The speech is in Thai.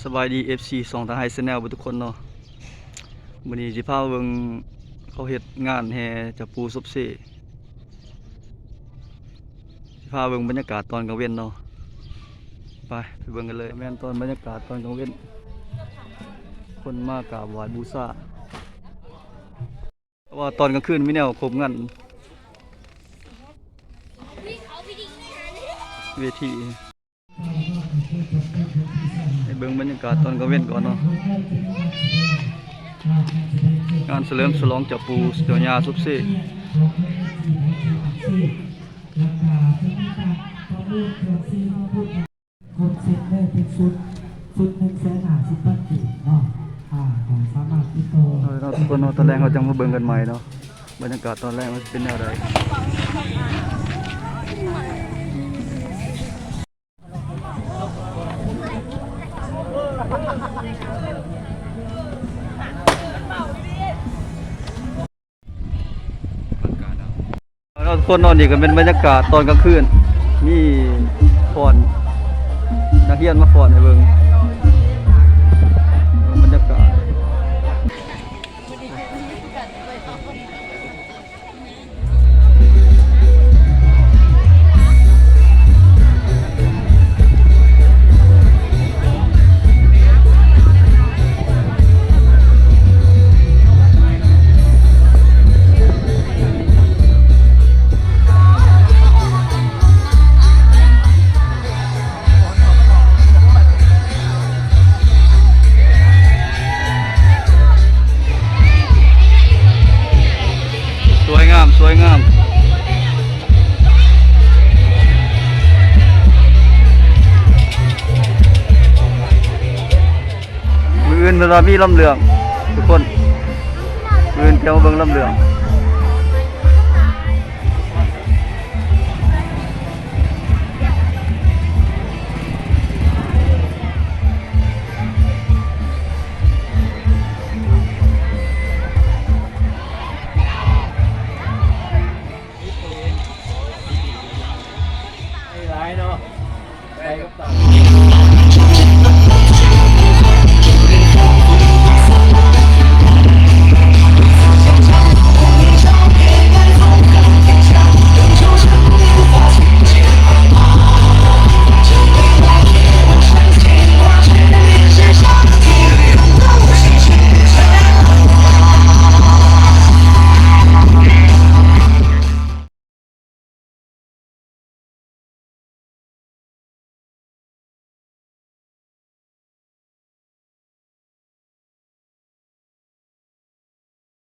สบายดี FC สองทางไฮแนลทุกคนเนาะมื้อนี้สิพาเบิ่งเขาเฮ็ดงานแห่จับปูซบเซสิพาเบิ่งบรรยากาศตอนกลางเว้นเนาะไปเบิ่งกันเลยแม่นตอนบรรยากาศตอนกลางเว้นคนมากราบไหว้บูชาเพราะว่าตอนกลางคืนมีแนวครบงานเวทีให้เบิ่งบรรยากาศตอนกลางเว้นก่อนเนาะงานเฉลิมฉลองจับปูเจ้าญาซุบเซคอนเซ็ปต์แรกเป็นชุด150,000 กีบเนาะสามารถติดต่อเราทุกคนเนาะตอนแรกเราจังมาเบิ่งกันใหม่เนาะบรรยากาศตอนแรกมันเป็นแนวใดเราทุกคนนอนดีกันเป็นบรรยากาศตอนกลางคืนมีฟอนนักเรียนมาฟอนให้เบิ่งบรรยากาศสวยงามมืออื่นเวลามีลำเลืองทุกคนมืออื่นแถวเบิ่งลำเลือง